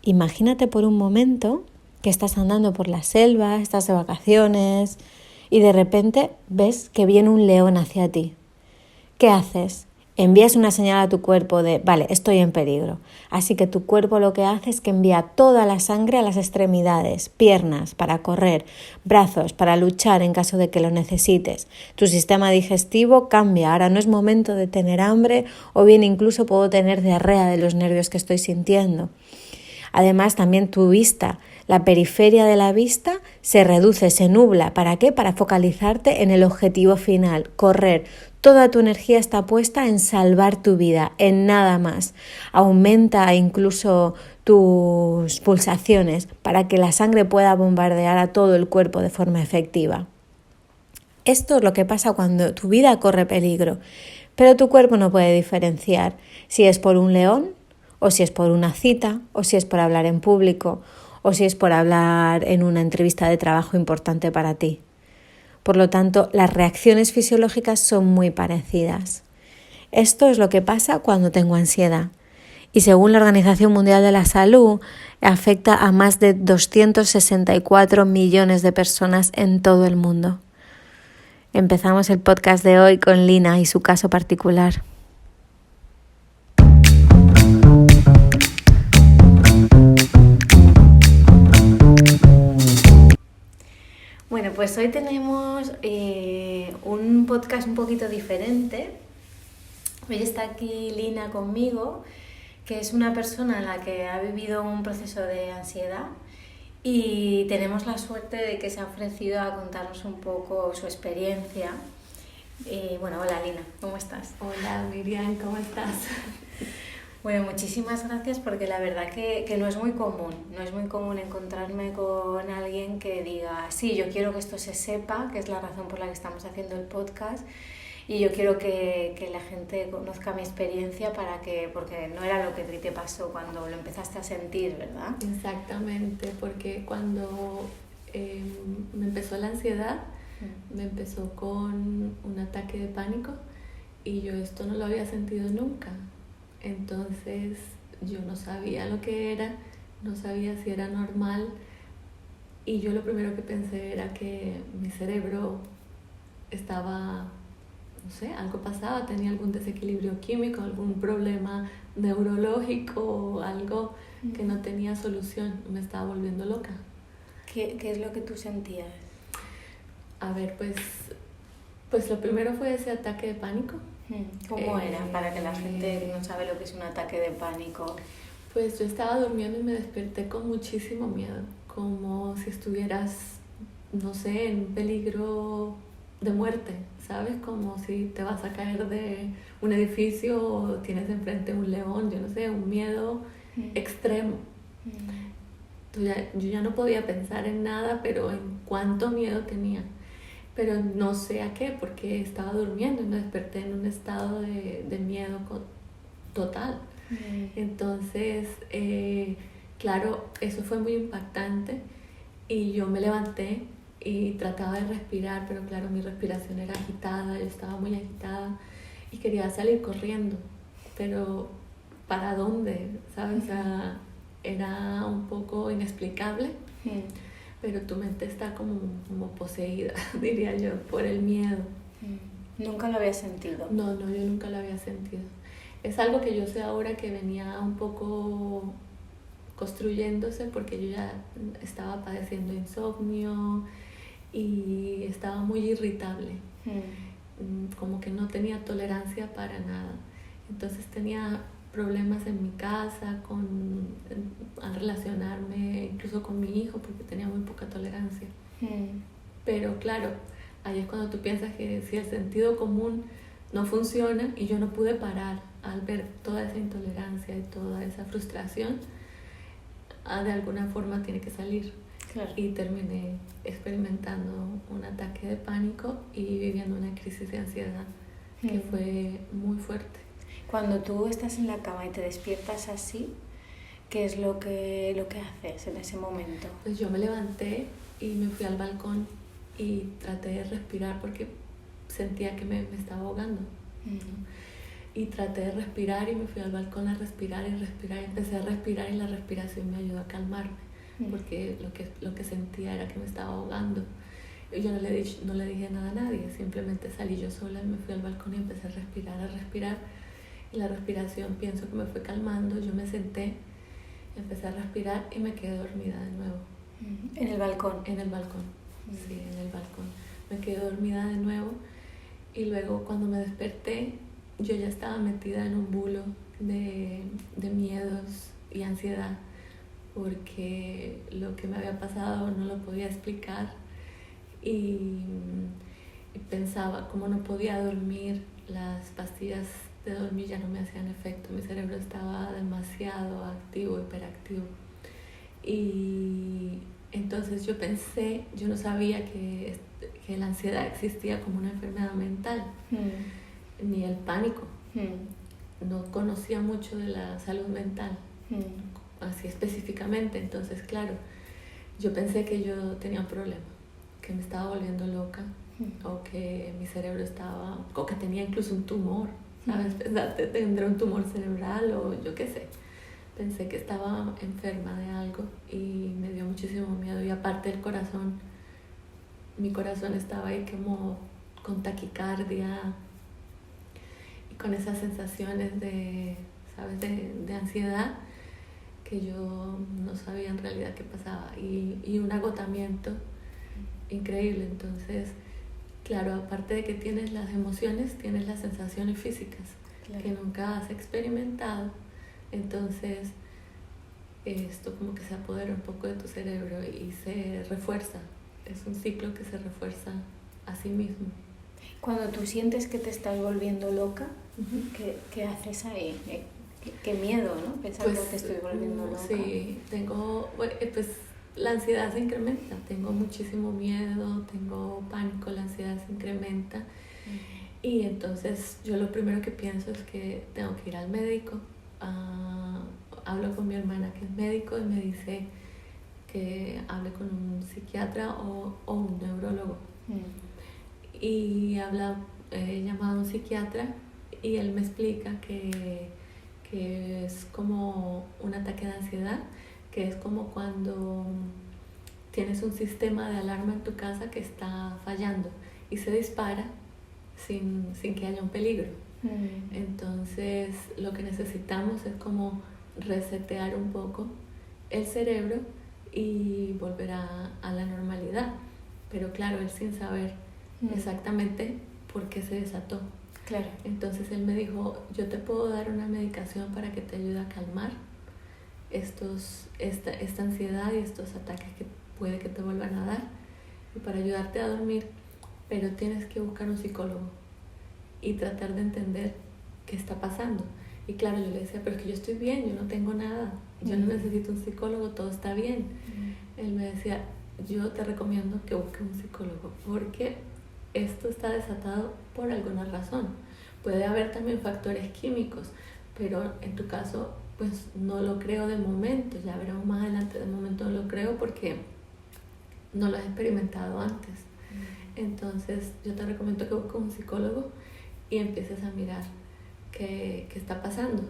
Imagínate por un momento que estás andando por la selva, estás de vacaciones y de repente ves que viene un león hacia ti. ¿Qué haces? Envías una señal a tu cuerpo de, vale, estoy en peligro. Así que tu cuerpo lo que hace es que envía toda la sangre a las extremidades, piernas para correr, brazos para luchar en caso de que lo necesites. Tu sistema digestivo cambia, ahora no es momento de tener hambre o bien incluso puedo tener diarrea de los nervios que estoy sintiendo. Además, también tu vista, la periferia de la vista se reduce, se nubla. ¿Para qué? Para focalizarte en el objetivo final, correr. Toda tu energía está puesta en salvar tu vida, en nada más. Aumenta incluso tus pulsaciones para que la sangre pueda bombardear a todo el cuerpo de forma efectiva. Esto es lo que pasa cuando tu vida corre peligro, pero tu cuerpo no puede diferenciar si es por un león, o si es por una cita, o si es por hablar en público, o si es por hablar en una entrevista de trabajo importante para ti. Por lo tanto, las reacciones fisiológicas son muy parecidas. Esto es lo que pasa cuando tengo ansiedad. Y según la Organización Mundial de la Salud, afecta a más de 264 millones de personas en todo el mundo. Empezamos el podcast de hoy con Lina y su caso particular. Bueno, pues hoy tenemos un podcast un poquito diferente. Hoy está aquí Lina conmigo, que es una persona en la que ha vivido un proceso de ansiedad y tenemos la suerte de que se ha ofrecido a contarnos un poco su experiencia. Hola Lina, ¿cómo estás? Hola Miriam, ¿cómo estás? Bueno, muchísimas gracias porque la verdad que no es muy común encontrarme con alguien que diga, sí, yo quiero que esto se sepa, que es la razón por la que estamos haciendo el podcast y yo quiero que la gente conozca mi experiencia porque no era lo que te pasó cuando lo empezaste a sentir, ¿verdad? Exactamente, porque cuando me empezó la ansiedad, me empezó con un ataque de pánico y yo esto no lo había sentido nunca. Entonces yo no sabía lo que era, no sabía si era normal y yo lo primero que pensé era que mi cerebro estaba, no sé, algo pasaba, tenía algún desequilibrio químico, algún problema neurológico, algo que no tenía solución, me estaba volviendo loca. ¿Qué es lo que tú sentías? A ver, pues lo primero fue ese ataque de pánico. ¿Cómo era? Para que la gente no sabe lo que es un ataque de pánico. Pues yo estaba durmiendo y me desperté con muchísimo miedo, como si estuvieras, no sé, en peligro de muerte, ¿sabes? Como si te vas a caer de un edificio o tienes enfrente un león, yo no sé, un miedo extremo. Yo ya no podía pensar en nada, pero en cuánto miedo tenía. Pero no sé a qué, porque estaba durmiendo y me desperté en un estado de miedo total. Entonces, claro, eso fue muy impactante y yo me levanté y trataba de respirar, pero claro, mi respiración era agitada, yo estaba muy agitada y quería salir corriendo, pero ¿para dónde? ¿Sabes? O sea, era un poco inexplicable. Pero tu mente está como poseída, diría yo, por el miedo. ¿Nunca lo había sentido? No, yo nunca lo había sentido. Es algo que yo sé ahora que venía un poco construyéndose porque yo ya estaba padeciendo insomnio y estaba muy irritable. Como que no tenía tolerancia para nada. Entonces tenía problemas en mi casa al relacionarme incluso con mi hijo porque tenía muy poca tolerancia. Pero claro, ahí es cuando tú piensas que si el sentido común no funciona y yo no pude parar al ver toda esa intolerancia y toda esa frustración, de alguna forma tiene que salir. Claro. Y terminé experimentando un ataque de pánico y viviendo una crisis de ansiedad que fue muy fuerte. Cuando tú estás en la cama y te despiertas así, ¿qué es lo que haces en ese momento? Pues yo me levanté y me fui al balcón y traté de respirar porque sentía que me estaba ahogando. y traté de respirar y me fui al balcón a respirar y respirar. Empecé a respirar y la respiración me ayudó a calmarme, porque lo que sentía era que me estaba ahogando. Y yo no le dije nada a nadie, simplemente salí yo sola y me fui al balcón y empecé a respirar. Y la respiración pienso que me fue calmando, yo me senté, empecé a respirar y me quedé dormida de nuevo. ¿En el balcón? En el balcón, sí, en el balcón. Me quedé dormida de nuevo y luego cuando me desperté yo ya estaba metida en un bulo de miedos y ansiedad, porque lo que me había pasado no lo podía explicar y pensaba cómo no podía dormir, las pastillas de dormir ya no me hacían efecto, mi cerebro estaba demasiado activo, hiperactivo. Y entonces yo pensé, yo no sabía que la ansiedad existía como una enfermedad mental, ni el pánico. No conocía mucho de la salud mental, así específicamente. Entonces, claro, yo pensé que yo tenía un problema, que me estaba volviendo loca, o que mi cerebro estaba, o que tenía incluso un tumor, ¿sabes? Pensaste, tendré un tumor cerebral o yo qué sé. Pensé que estaba enferma de algo y me dio muchísimo miedo. Y aparte el corazón, mi corazón estaba ahí como con taquicardia y con esas sensaciones de, ¿sabes? De ansiedad, que yo no sabía en realidad qué pasaba. Y un agotamiento increíble. Entonces, claro, aparte de que tienes las emociones, tienes las sensaciones físicas, claro, que nunca has experimentado. Entonces, esto como que se apodera un poco de tu cerebro y se refuerza. Es un ciclo que se refuerza a sí mismo. Cuando tú sientes que te estás volviendo loca, ¿qué haces ahí? Qué miedo, ¿no? Pensar que te estoy volviendo loca. Sí, pues la ansiedad se incrementa. Tengo muchísimo miedo, tengo pánico, la ansiedad se incrementa. Y entonces yo lo primero que pienso es que tengo que ir al médico. Hablo con mi hermana que es médico y me dice que hable con un psiquiatra o un neurólogo. Y he llamado a un psiquiatra y él me explica que es como un ataque de ansiedad, que es como cuando tienes un sistema de alarma en tu casa que está fallando y se dispara sin que haya un peligro. Entonces lo que necesitamos es como resetear un poco el cerebro y volver a la normalidad. Pero claro, él sin saber exactamente por qué se desató. Claro. Entonces él me dijo, yo te puedo dar una medicación para que te ayude a calmar esta ansiedad y estos ataques que puede que te vuelvan a dar, y para ayudarte a dormir, pero tienes que buscar un psicólogo y tratar de entender qué está pasando. Y claro, yo le decía, pero es que yo estoy bien, yo no tengo nada, yo no necesito un psicólogo, todo está bien. Él me decía, yo te recomiendo que busques un psicólogo porque esto está desatado por alguna razón. Puede haber también factores químicos, pero en tu caso pues no lo creo de momento, ya veremos más adelante. De momento no lo creo porque no lo has experimentado antes. Entonces yo te recomiendo que busques un psicólogo y empieces a mirar qué está pasando.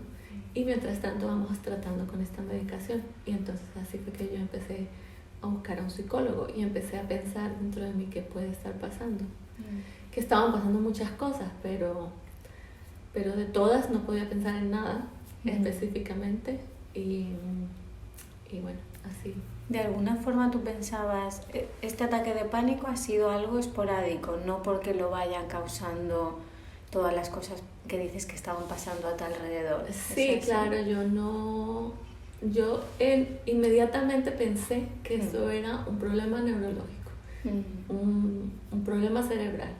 Y mientras tanto vamos tratando con esta medicación. Y entonces así fue que yo empecé a buscar a un psicólogo y empecé a pensar dentro de mí qué puede estar pasando. Que estaban pasando muchas cosas, pero de todas no podía pensar en nada específicamente. Y bueno, así. De alguna forma tú pensabas, este ataque de pánico ha sido algo esporádico, no porque lo vayan causando todas las cosas que dices que estaban pasando a tu alrededor. Sí, claro, yo inmediatamente pensé que eso era un problema neurológico, un problema cerebral,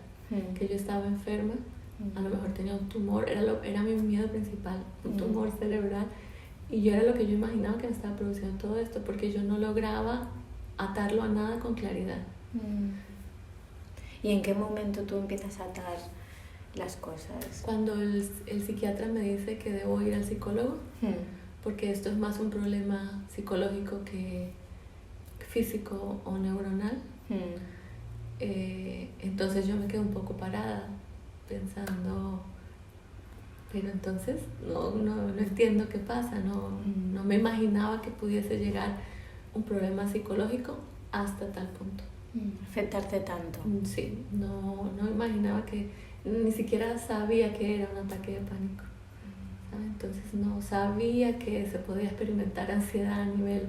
que yo estaba enferma, a lo mejor tenía un tumor, era mi miedo principal, un tumor cerebral, y yo era lo que yo imaginaba que me estaba produciendo todo esto, porque yo no lograba atarlo a nada con claridad. ¿Y en qué momento tú empiezas a atar las cosas? Cuando el psiquiatra me dice que debo ir al psicólogo, porque esto es más un problema psicológico que físico o neuronal. Entonces yo me quedo un poco parada pensando pero entonces no entiendo qué pasa, no me imaginaba que pudiese llegar un problema psicológico hasta tal punto. Afectarte tanto. Sí, no imaginaba que, ni siquiera sabía que era un ataque de pánico. Entonces no sabía que se podía experimentar ansiedad a nivel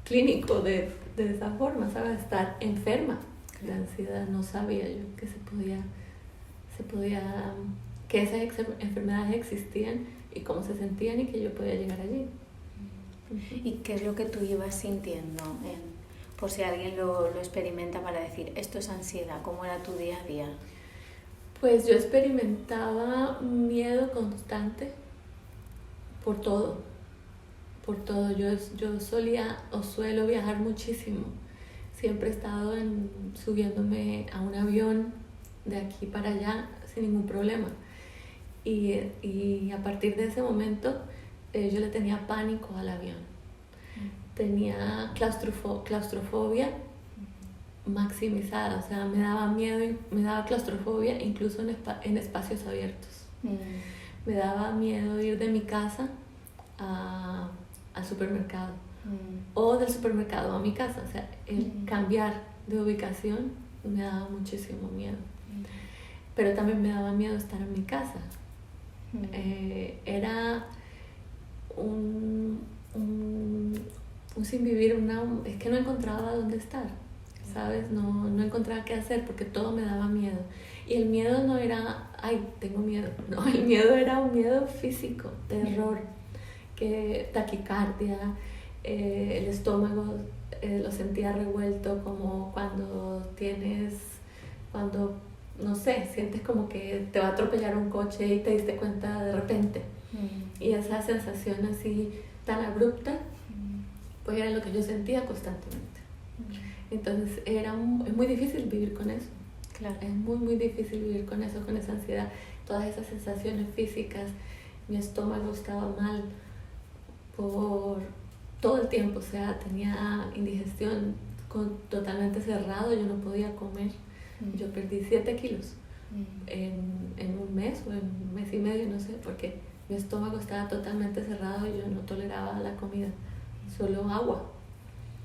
clínico de esa forma, ¿sabes? Estar enferma de ansiedad, no sabía yo que se podía que esas enfermedades existían y cómo se sentían y que yo podía llegar allí. ¿Y qué es lo que tú ibas sintiendo? Por si alguien lo experimenta, para decir, esto es ansiedad, ¿cómo era tu día a día? Pues yo experimentaba miedo constante por todo. Yo solía o suelo viajar muchísimo. Siempre he estado subiéndome a un avión de aquí para allá sin ningún problema. Y a partir de ese momento yo le tenía pánico al avión. Tenía claustrofobia maximizada, o sea, me daba miedo, me daba claustrofobia incluso en espacios abiertos. Me daba miedo ir de mi casa al supermercado o del supermercado a mi casa, o sea, el cambiar de ubicación me daba muchísimo miedo. Pero también me daba miedo estar en mi casa. Era un sin vivir, es que no encontraba dónde estar, ¿sabes? No encontraba qué hacer porque todo me daba miedo. Y el miedo no era, ay, tengo miedo. No, el miedo era un miedo físico, terror, taquicardia, el estómago lo sentía revuelto, como cuando no sé, sientes como que te va a atropellar un coche y te diste cuenta de repente. Y esa sensación así tan abrupta, pues era lo que yo sentía constantemente. Entonces es muy difícil vivir con eso. Claro. Es muy difícil vivir con eso, con esa ansiedad, todas esas sensaciones físicas. Mi estómago estaba mal por todo el tiempo, o sea, tenía indigestión totalmente cerrado, yo no podía comer. Yo perdí 7 kilos en un mes o en un mes y medio, no sé, porque mi estómago estaba totalmente cerrado y yo no toleraba la comida, solo agua.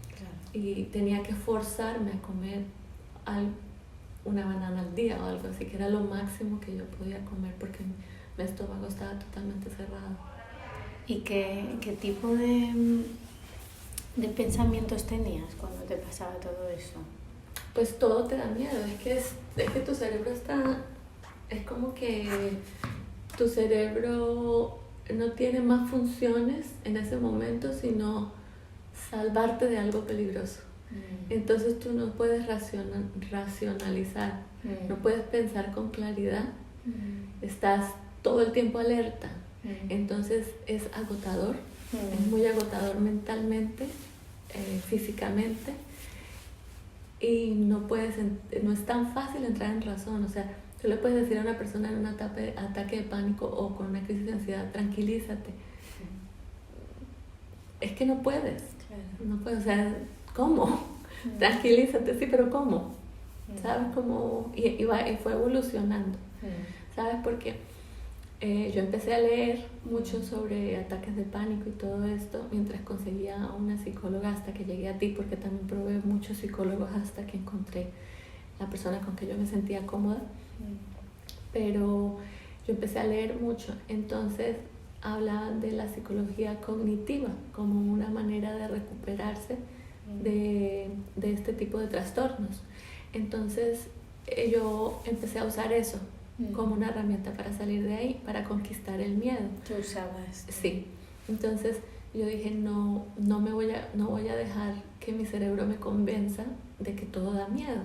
Claro. Y tenía que forzarme a comer una banana al día o algo así, que era lo máximo que yo podía comer porque mi estómago estaba totalmente cerrado. ¿Y qué tipo de pensamientos tenías cuando te pasaba todo eso? Pues todo te da miedo, es que tu cerebro es como que tu cerebro no tiene más funciones en ese momento sino salvarte de algo peligroso. Entonces tú no puedes racionalizar, no puedes pensar con claridad, estás todo el tiempo alerta, entonces es agotador, es muy agotador mentalmente, físicamente. Y no es tan fácil entrar en razón, o sea, tú le puedes decir a una persona en un ataque de pánico o con una crisis de ansiedad, tranquilízate. Es que no puedes, no puedes, o sea, ¿cómo? Tranquilízate, sí, pero ¿cómo? ¿Sabes cómo? Y fue evolucionando, ¿sabes? Porque yo empecé a leer mucho sobre ataques de pánico y todo esto mientras conseguía a una psicóloga hasta que llegué a ti, porque también probé muchos psicólogos hasta que encontré la persona con que yo me sentía cómoda. Pero yo empecé a leer mucho, entonces hablaban de la psicología cognitiva como una manera de recuperarse de este tipo de trastornos. Entonces yo empecé a usar eso como una herramienta para salir de ahí, para conquistar el miedo. ¿Tú usabas? Sí. Entonces yo dije, no voy a dejar que mi cerebro me convenza de que todo da miedo.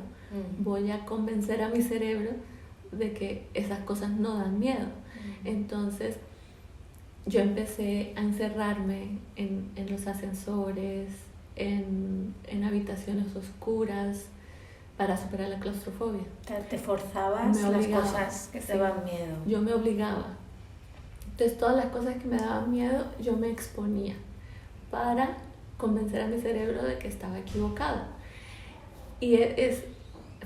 Voy a convencer a mi cerebro de que esas cosas no dan miedo. Entonces yo empecé a encerrarme en los ascensores, en habitaciones oscuras, para superar la claustrofobia. ¿Te forzabas las cosas que te daban miedo? Yo me obligaba. Entonces todas las cosas que me daban miedo yo me exponía para convencer a mi cerebro de que estaba equivocado. Y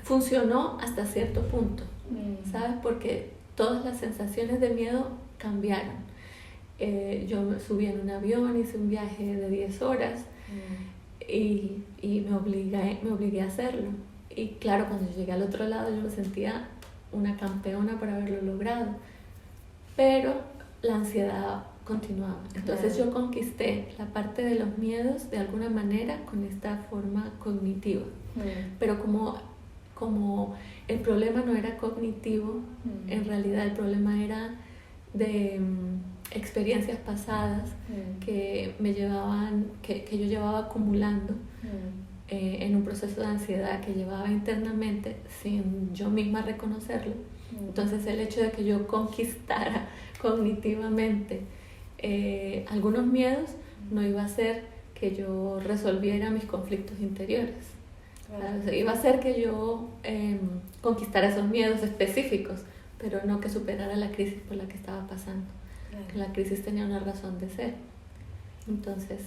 funcionó hasta cierto punto, ¿sabes? Porque todas las sensaciones de miedo cambiaron. Yo me subí en un avión, hice un viaje de 10 horas y me obligué a hacerlo. Y claro, cuando yo llegué al otro lado yo me sentía una campeona por haberlo logrado, pero la ansiedad continuaba. Entonces yo conquisté la parte de los miedos de alguna manera con esta forma cognitiva. Pero como el problema no era cognitivo, en realidad el problema era de experiencias pasadas que me llevaban, que yo llevaba acumulando en un proceso de ansiedad que llevaba internamente sin yo misma reconocerlo. Entonces el hecho de que yo conquistara cognitivamente algunos miedos no iba a hacer que yo resolviera mis conflictos interiores. Claro. O sea, iba a hacer que yo conquistara esos miedos específicos, pero no que superara la crisis por la que estaba pasando. Claro. Que la crisis tenía una razón de ser. Entonces,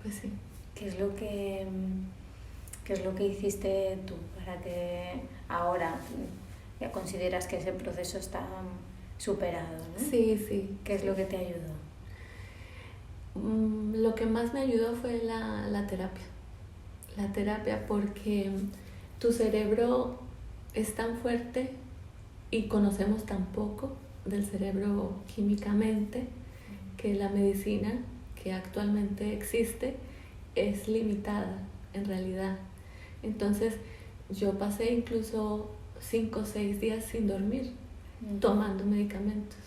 pues sí. ¿Qué es lo que hiciste tú para que ahora ya consideras que ese proceso está superado, ¿no? Sí, sí. ¿Qué es lo que te ayudó? Lo que más me ayudó fue la terapia. La terapia, porque tu cerebro es tan fuerte y conocemos tan poco del cerebro químicamente que la medicina que actualmente existe es limitada en realidad. Entonces yo pasé incluso 5 o 6 días sin dormir tomando medicamentos,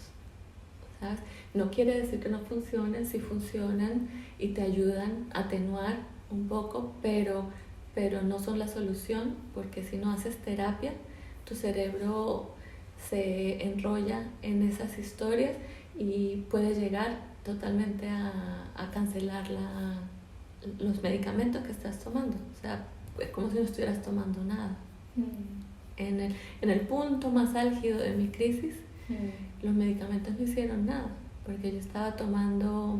¿sabes? No quiere decir que no funcionen, sí funcionan y te ayudan a atenuar un poco, pero no son la solución, porque si no haces terapia, tu cerebro se enrolla en esas historias y puede llegar totalmente a cancelar los medicamentos que estás tomando. O sea, es como si no estuvieras tomando nada. En el punto más álgido de mi crisis, los medicamentos no hicieron nada, porque yo estaba tomando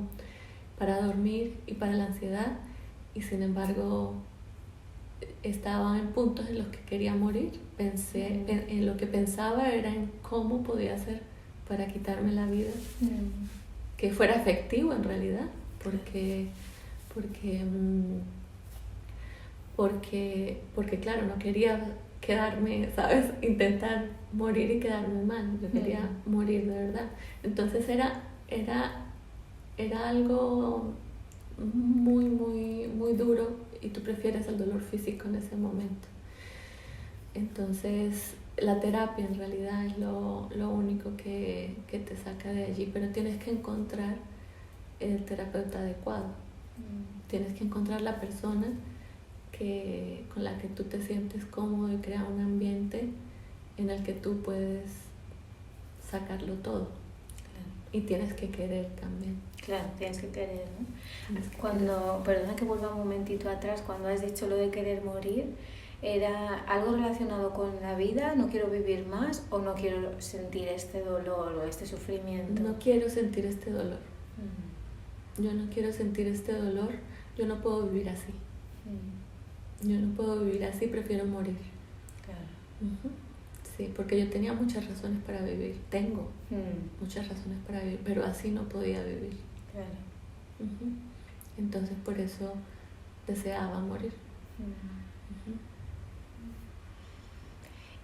para dormir y para la ansiedad, y sin embargo estaba en puntos en los que quería morir. En lo que pensaba era en cómo podía hacer para quitarme la vida, que fuera efectivo en realidad, porque claro, no quería quedarme, ¿sabes? Intentar morir y quedarme mal. Yo quería morir de verdad. Entonces era algo muy, muy, muy duro, y tú prefieres el dolor físico en ese momento. Entonces la terapia en realidad es lo único que te saca de allí, pero tienes que encontrar el terapeuta adecuado. Tienes que encontrar la persona con la que tú te sientes cómodo y crear un ambiente en el que tú puedes sacarlo todo. Claro. Y tienes que querer también. Claro, tienes que querer, ¿no? Perdona que vuelva un momentito atrás, cuando has dicho lo de querer morir, ¿era algo relacionado con la vida? ¿No quiero vivir más o no quiero sentir este dolor o este sufrimiento? No quiero sentir este dolor. Yo no quiero sentir este dolor. Yo no puedo vivir así. Yo no puedo vivir así, prefiero morir. Claro. Sí, porque yo tenía muchas razones para vivir. Tengo muchas razones para vivir, pero así no podía vivir. Claro. Entonces por eso deseaba morir.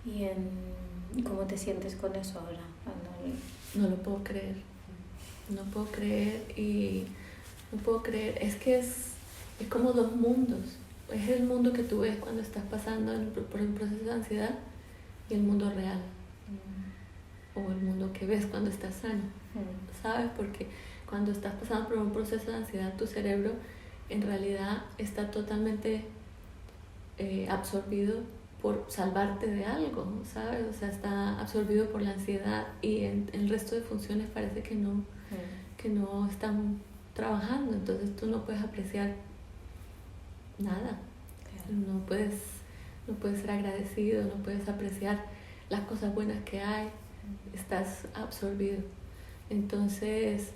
¿Y cómo te sientes con eso ahora? No lo puedo creer. No puedo creer Es que es como dos mundos. Es el mundo que tú ves cuando estás pasando por un proceso de ansiedad y el mundo real. O el mundo que ves cuando estás sano. ¿Sabes? Porque cuando estás pasando por un proceso de ansiedad, tu cerebro en realidad está totalmente absorbido por salvarte de algo, ¿sabes? O sea, está absorbido por la ansiedad, y el resto de funciones parece que no están trabajando. Entonces tú no puedes apreciar nada. Claro. No puedes ser agradecido, no puedes apreciar las cosas buenas que hay. Estás absorbido. Entonces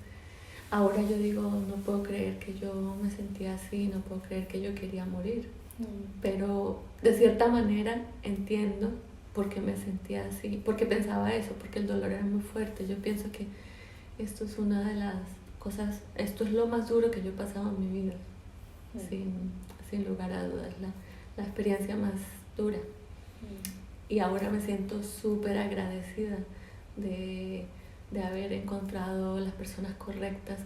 ahora yo digo, no puedo creer que yo me sentía así, no puedo creer que yo quería morir. Pero de cierta manera entiendo porque me sentía así, porque pensaba eso, porque el dolor era muy fuerte. Yo pienso que esto es una de las cosas, esto es lo más duro que yo he pasado en mi vida, sin lugar a dudas, la experiencia más dura. Y ahora me siento súper agradecida de haber encontrado las personas correctas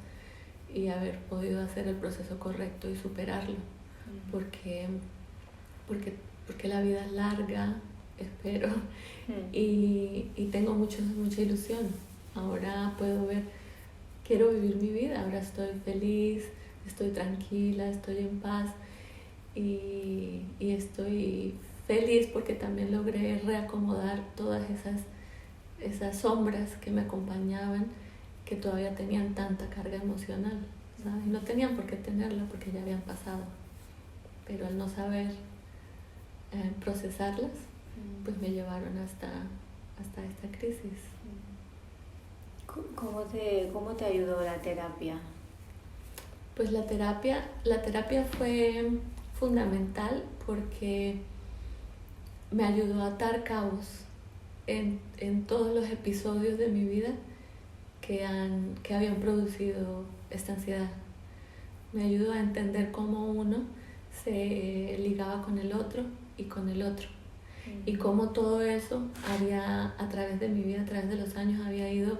y haber podido hacer el proceso correcto y superarlo, porque la vida es larga, espero, y tengo mucha ilusión. Ahora puedo ver, quiero vivir mi vida, ahora estoy feliz, estoy tranquila, estoy en paz y estoy feliz porque también logré reacomodar todas esas sombras que me acompañaban, que todavía tenían tanta carga emocional, ¿sabes? No tenían por qué tenerla porque ya habían pasado, pero al no saber procesarlas, pues me llevaron hasta esta crisis. ¿Cómo te ayudó la terapia? Pues la terapia fue fundamental porque me ayudó a atar cabos en todos los episodios de mi vida que habían producido esta ansiedad. Me ayudó a entender cómo uno se ligaba con el otro y con el otro. Y cómo todo eso había, a través de mi vida, a través de los años, había ido,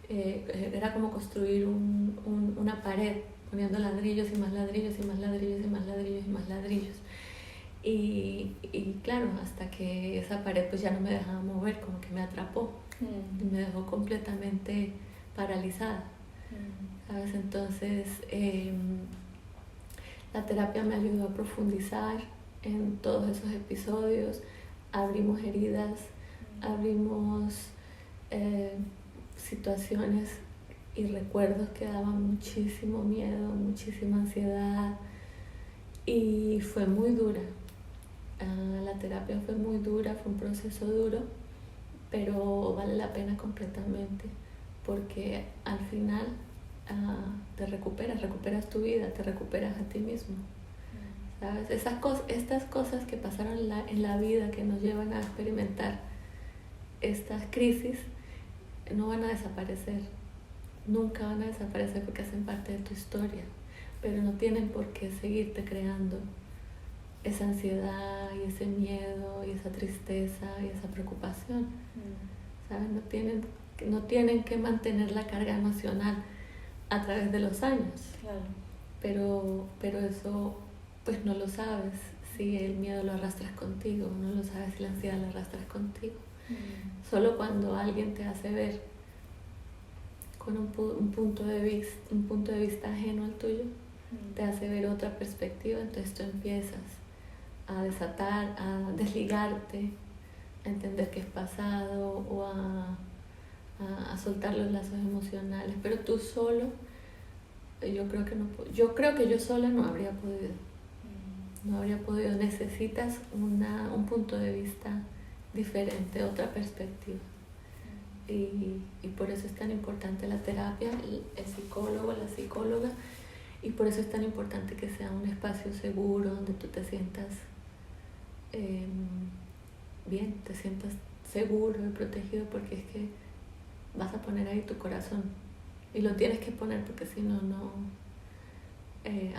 era como construir una pared, poniendo ladrillos y más ladrillos y más ladrillos y más ladrillos y más ladrillos. Y claro, hasta que esa pared pues ya no me dejaba mover, como que me atrapó y me dejó completamente paralizada, ¿sabes? Entonces la terapia me ayudó a profundizar en todos esos episodios, abrimos heridas, abrimos situaciones y recuerdos que daban muchísimo miedo, muchísima ansiedad, y fue muy dura. La terapia fue muy dura, fue un proceso duro, pero vale la pena completamente, porque al final te recuperas tu vida, te recuperas a ti mismo, ¿sabes? Estas cosas que pasaron en la vida, que nos llevan a experimentar estas crisis, no van a desaparecer, nunca van a desaparecer porque hacen parte de tu historia, pero no tienen por qué seguirte creando esa ansiedad y ese miedo y esa tristeza y esa preocupación, ¿sabes? No tienen que mantener la carga emocional a través de los años, claro. Pero eso pues no lo sabes si el miedo lo arrastras contigo, no lo sabes si la ansiedad lo arrastras contigo. Solo cuando alguien te hace ver con un punto de vista ajeno al tuyo, te hace ver otra perspectiva, entonces tú empiezas a desatar, a desligarte, a entender qué es pasado o a soltar los lazos emocionales, pero tú solo, yo creo que yo sola no habría podido, necesitas un punto de vista diferente, otra perspectiva, y por eso es tan importante la terapia, el psicólogo, la psicóloga, y por eso es tan importante que sea un espacio seguro donde tú te sientas bien, te sientas seguro y protegido, porque es que vas a poner ahí tu corazón y lo tienes que poner, porque si no, a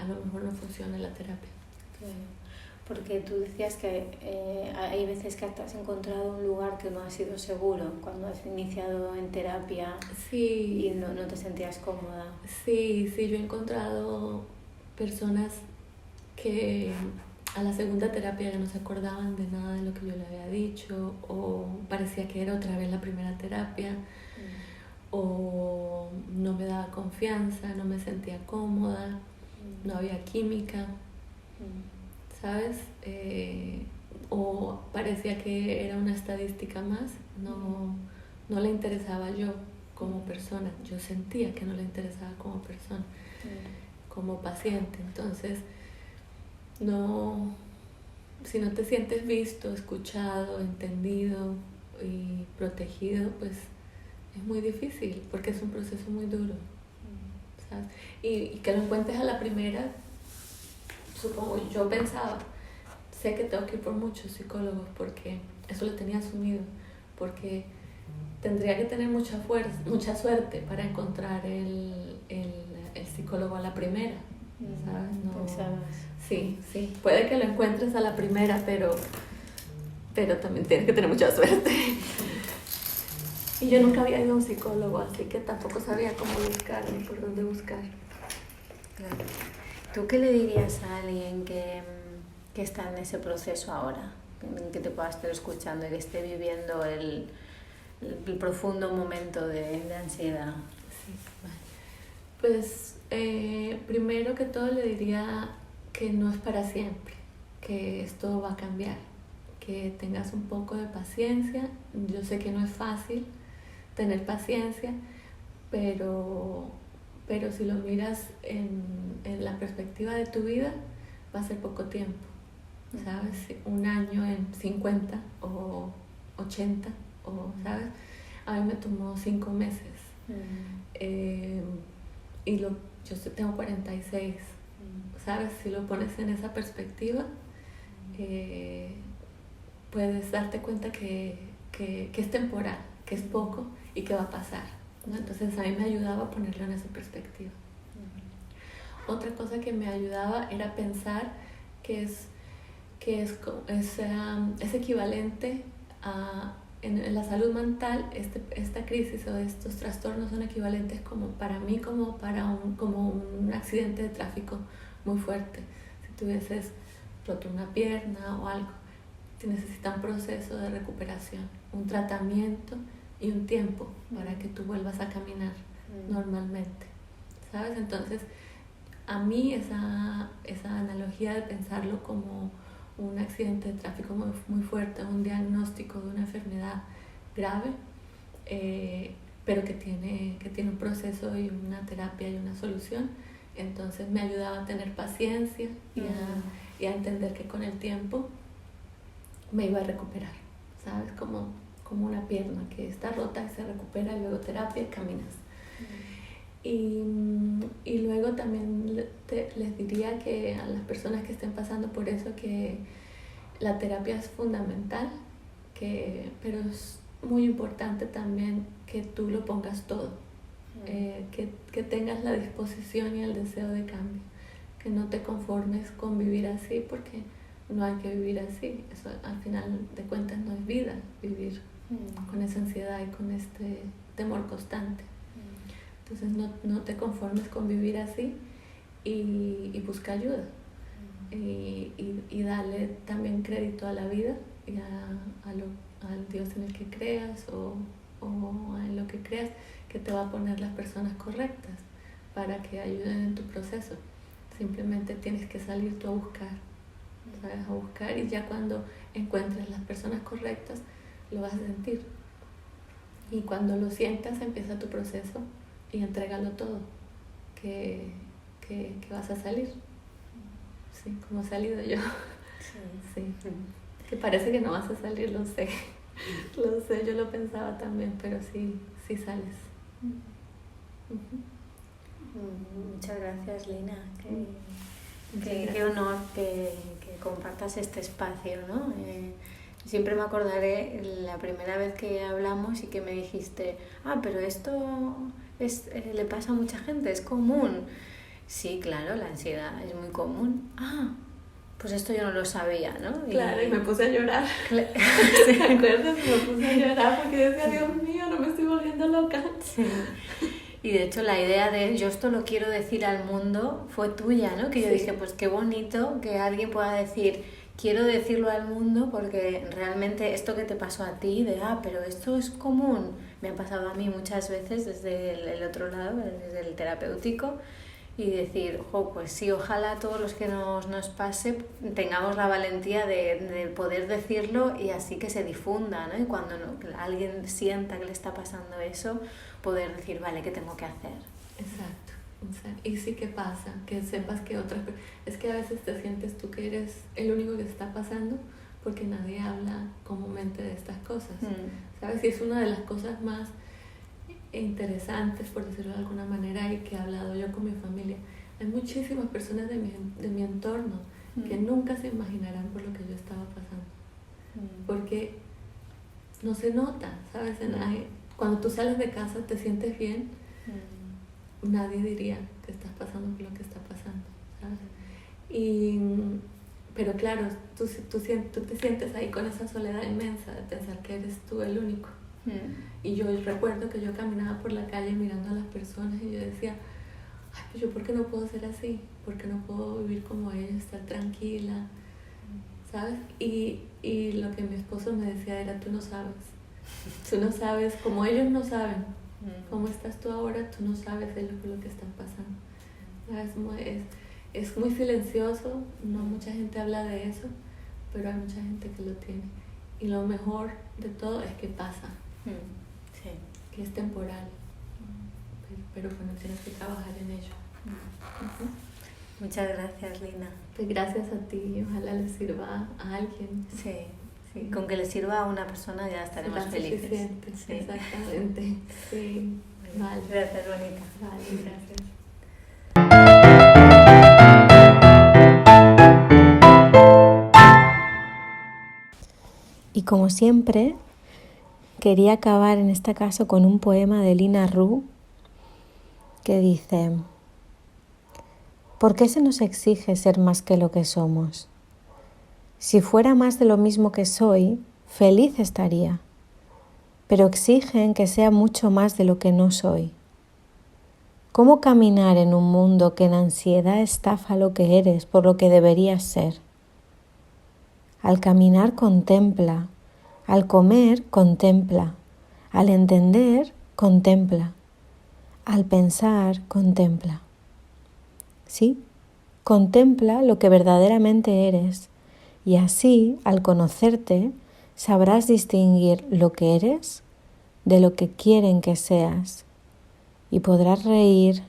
lo mejor no funciona la terapia. Claro, porque tú decías que hay veces que has encontrado un lugar que no ha sido seguro cuando has iniciado en terapia. Sí. Y no te sentías cómoda. Sí, yo he encontrado personas que a la segunda terapia ya no se acordaban de nada de lo que yo le había dicho, o parecía que era otra vez la primera terapia, o no me daba confianza, no me sentía cómoda, no había química, ¿sabes? O parecía que era una estadística más, no le interesaba yo como persona, yo sentía que no le interesaba como persona, como paciente. Entonces, si no te sientes visto, escuchado, entendido y protegido, pues es muy difícil, porque es un proceso muy duro, ¿sabes? Y que lo encuentres a la primera, supongo, yo pensaba, sé que tengo que ir por muchos psicólogos, porque eso lo tenía asumido, porque tendría que tener mucha fuerza, mucha suerte para encontrar el psicólogo a la primera, ¿sabes? No, sí, puede que lo encuentres a la primera, pero también tienes que tener mucha suerte. Y yo nunca había ido a un psicólogo, así que tampoco sabía cómo buscar ni por dónde buscar. Claro. ¿Tú qué le dirías a alguien que está en ese proceso ahora? Que te pueda estar escuchando y que esté viviendo el profundo momento de ansiedad. Sí, vale. Pues primero que todo le diría que no es para siempre, que esto va a cambiar, que tengas un poco de paciencia. Yo sé que no es fácil tener paciencia, pero si lo miras en la perspectiva de tu vida, va a ser poco tiempo, ¿sabes? Un año en 50 o 80, o, ¿sabes? A mí me tomó 5 meses. Y yo tengo 46, ¿sabes? Si lo pones en esa perspectiva, puedes darte cuenta que es temporal, que es poco y que va a pasar, ¿no? Entonces a mí me ayudaba a ponerlo en esa perspectiva. Otra cosa que me ayudaba era pensar que es equivalente a, en la salud mental, esta crisis o estos trastornos son equivalentes para mí como un accidente de tráfico muy fuerte. Si tuvieses roto una pierna o algo, se necesita un proceso de recuperación, un tratamiento y un tiempo para que tú vuelvas a caminar normalmente, ¿sabes? Entonces, a mí esa analogía de pensarlo como un accidente de tráfico muy fuerte, un diagnóstico de una enfermedad grave, pero que tiene un proceso y una terapia y una solución, entonces me ayudaba a tener paciencia y a entender que con el tiempo me iba a recuperar, ¿sabes? Como una pierna que está rota y se recupera, y luego terapia y caminas. Y luego también les diría que a las personas que estén pasando por eso, que la terapia es fundamental, pero es muy importante también que tú lo pongas todo, que tengas la disposición y el deseo de cambio, que no te conformes con vivir así, porque no hay que vivir así. Eso al final de cuentas no es vida, vivir con esa ansiedad y con este temor constante. Entonces no te conformes con vivir así y busca ayuda, y darle también crédito a la vida y al Dios en el que creas o en lo que creas, que te va a poner las personas correctas para que ayuden en tu proceso. Simplemente tienes que salir tú a buscar, ¿sabes? A buscar, y ya cuando encuentres las personas correctas lo vas a sentir, y cuando lo sientas empieza tu proceso y entrégalo todo, que vas a salir, sí, como he salido yo. Sí. Que parece que no vas a salir, lo sé, yo lo pensaba también, pero sí sales. Muchas gracias, Lina. Qué honor que compartas este espacio, ¿no? Siempre me acordaré la primera vez que hablamos y que me dijiste, pero esto le pasa a mucha gente, es común. Sí, claro, la ansiedad es muy común. Pues esto yo no lo sabía, ¿no? Claro, y me puse a llorar. ¿Te acuerdas? Me puse a llorar porque decía, Dios mío, no me estoy volviendo loca. Sí. Y de hecho la idea de yo esto lo quiero decir al mundo fue tuya, ¿no? Que yo dije, pues qué bonito que alguien pueda decir, quiero decirlo al mundo, porque realmente esto que te pasó a ti, pero esto es común, me ha pasado a mí muchas veces desde el otro lado, desde el terapéutico, y decir, pues sí, ojalá todos los que nos pase tengamos la valentía de poder decirlo, y así que se difunda, ¿no? Y cuando alguien sienta que le está pasando eso, poder decir, vale, ¿qué tengo que hacer? Exacto. Y sí que pasa, que sepas que es que a veces te sientes tú que eres el único que está pasando, porque nadie habla comúnmente de estas cosas, ¿sabes? Y es una de las cosas más interesantes, por decirlo de alguna manera, y que he hablado yo con mi familia. Hay muchísimas personas de mi entorno que nunca se imaginarán por lo que yo estaba pasando, porque no se nota, ¿sabes? Cuando tú sales de casa te sientes bien, nadie diría que estás pasando por lo que está pasando, ¿sabes? Pero claro, tú te sientes ahí con esa soledad inmensa de pensar que eres tú el único. Y yo recuerdo que yo caminaba por la calle mirando a las personas y yo decía, ay, pues yo ¿por qué no puedo ser así? ¿Por qué no puedo vivir como ellos, estar tranquila? ¿Sabes? Y lo que mi esposo me decía era, tú no sabes, como ellos no saben cómo estás tú ahora, tú no sabes de lo que están pasando. Es muy silencioso, no mucha gente habla de eso, pero hay mucha gente que lo tiene. Y lo mejor de todo es que pasa, Sí. que es temporal, pero bueno, tienes que trabajar en ello. Muchas gracias, Lina. Pues gracias a ti, ojalá le sirva a alguien. Sí. Con que le sirva a una persona ya estaremos felices. Sí. Exactamente. Sí. Vale. Gracias, bonita. Vale, gracias. Y como siempre, quería acabar en este caso con un poema de Lina Ru que dice: ¿por qué se nos exige ser más que lo que somos? Si fuera más de lo mismo que soy, feliz estaría, pero exigen que sea mucho más de lo que no soy. ¿Cómo caminar en un mundo que en ansiedad estafa lo que eres por lo que deberías ser? Al caminar contempla, al comer contempla, al entender contempla, al pensar contempla. ¿Sí? Contempla lo que verdaderamente eres y así, al conocerte, sabrás distinguir lo que eres de lo que quieren que seas y podrás reír